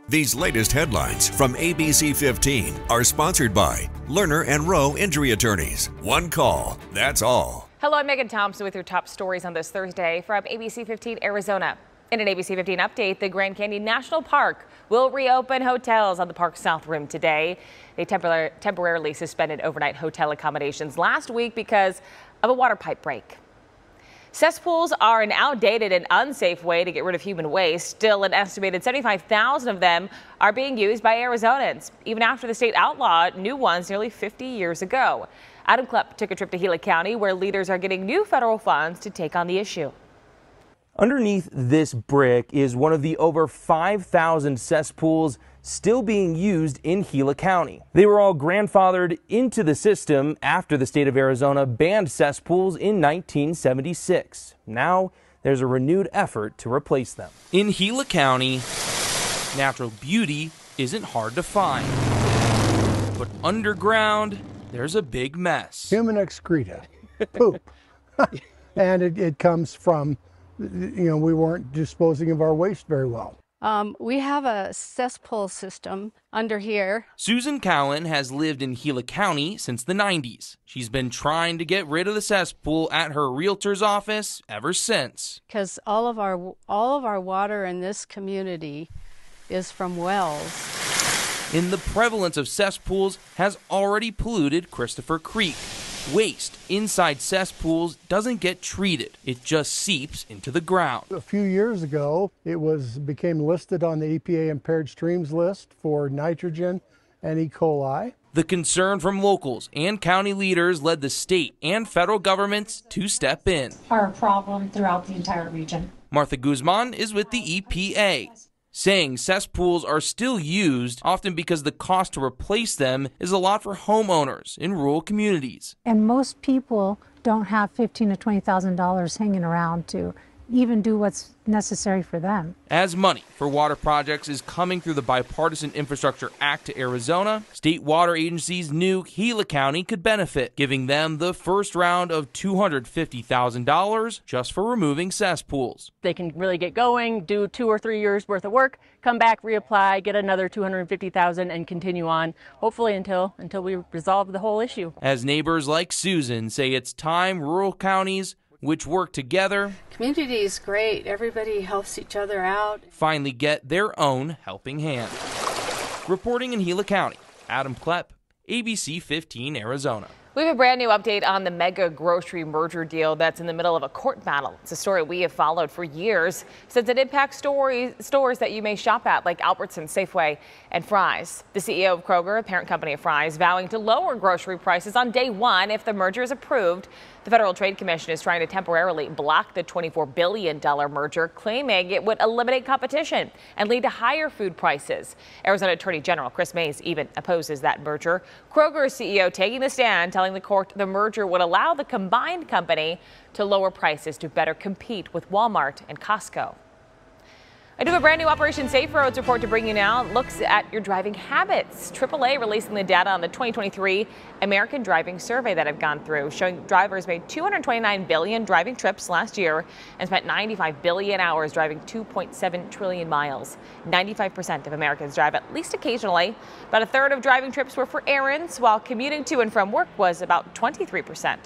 These latest headlines from ABC15 are sponsored by Lerner and Rowe Injury Attorneys. One call, that's all. Hello, I'm Megan Thompson with your top stories on this Thursday from ABC15 Arizona. In an ABC15 update, the Grand Canyon National Park will reopen hotels on the park's South Rim today. They temporarily suspended overnight hotel accommodations last week because of a water pipe break. Cess pools are an outdated and unsafe way to get rid of human waste. Still, an estimated 75,000 of them are being used by Arizonans, even after the state outlawed new ones nearly 50 years ago. Adam Klepp took a trip to Gila County, where leaders are getting new federal funds to take on the issue. Underneath this brick is one of the over 5,000 cesspools still being used in Gila County. They were all grandfathered into the system after the state of Arizona banned cesspools in 1976. Now there's a renewed effort to replace them. In Gila County, natural beauty isn't hard to find, but underground there's a big mess. Human excreta, poop, and it comes from, we weren't disposing of our waste very well. We have a cesspool system under here. Susan Cowan has lived in Gila County since the 90s. She's been trying to get rid of the cesspool at her realtor's office ever since. Because all of our water in this community is from wells. And the prevalence of cesspools has already polluted Christopher Creek. Waste inside cesspools doesn't get treated. It just seeps into the ground. A few years ago, it became listed on the EPA impaired streams list for nitrogen and E. coli. The concern from locals and county leaders led the state and federal governments to step in. Are a problem throughout the entire region. Martha Guzman is with the EPA, saying cesspools are still used, often because the cost to replace them is a lot for homeowners in rural communities. And most people don't have $15,000 to $20,000 hanging around to even do what's necessary for them. As money for water projects is coming through the Bipartisan Infrastructure Act to Arizona, state water agencies knew Gila County could benefit, giving them the first round of $250,000 just for removing cesspools. They can really get going, do 2 or 3 years worth of work, come back, reapply, get another $250,000 and continue on, hopefully until we resolve the whole issue. As neighbors like Susan say it's time rural counties which work together, Community is great. Everybody helps each other out. finally get their own helping hand. Reporting in Gila County, Adam Klepp, ABC 15 Arizona. We have a brand new update on the mega grocery merger deal that's in the middle of a court battle. It's a story we have followed for years since it impacts stores that you may shop at, like Albertsons, Safeway, and Fry's. The CEO of Kroger, a parent company of Fry's, vowing to lower grocery prices on day one if the merger is approved. The Federal Trade Commission is trying to temporarily block the $24 billion merger, claiming it would eliminate competition and lead to higher food prices. Arizona Attorney General Chris Mays even opposes that merger. Kroger's CEO taking the stand, telling the court the merger would allow the combined company to lower prices to better compete with Walmart and Costco. I do have a brand new Operation Safe Roads report to bring you now. It looks at your driving habits. AAA releasing the data on the 2023 American Driving Survey that I've gone through, showing drivers made 229 billion driving trips last year and spent 95 billion hours driving 2.7 trillion miles. 95% of Americans drive at least occasionally. About a third of driving trips were for errands, while commuting to and from work was about 23%.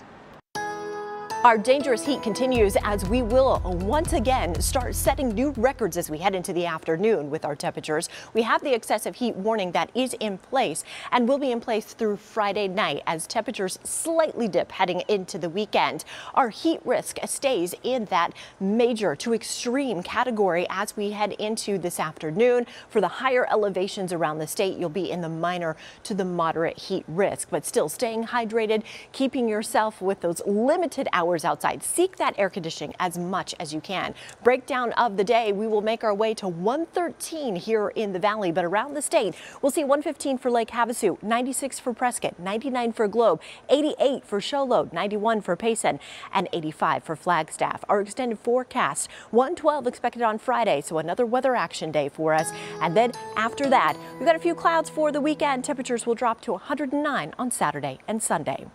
Our dangerous heat continues as we will once again start setting new records as we head into the afternoon with our temperatures. We have the excessive heat warning that is in place and will be in place through Friday night as temperatures slightly dip heading into the weekend. Our heat risk stays in that major to extreme category as we head into this afternoon. For the higher elevations around the state, you'll be in the minor to the moderate heat risk, but still staying hydrated, keeping yourself with those limited hours outside. Seek that air conditioning as much as you can. Breakdown of the day, we will make our way to 113 here in the valley, but around the state, we'll see 115 for Lake Havasu, 96 for Prescott, 99 for Globe, 88 for Show Load, 91 for Payson, and 85 for Flagstaff. Our extended forecast, 112 expected on Friday, so another weather action day for us. And then after that, we've got a few clouds for the weekend. Temperatures will drop to 109 on Saturday and Sunday.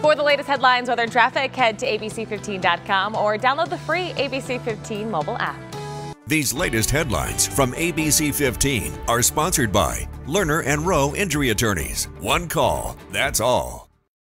For the latest headlines, weather and traffic, head to abc15.com or download the free ABC15 mobile app. These latest headlines from ABC15 are sponsored by Lerner and Rowe Injury Attorneys. One call, that's all.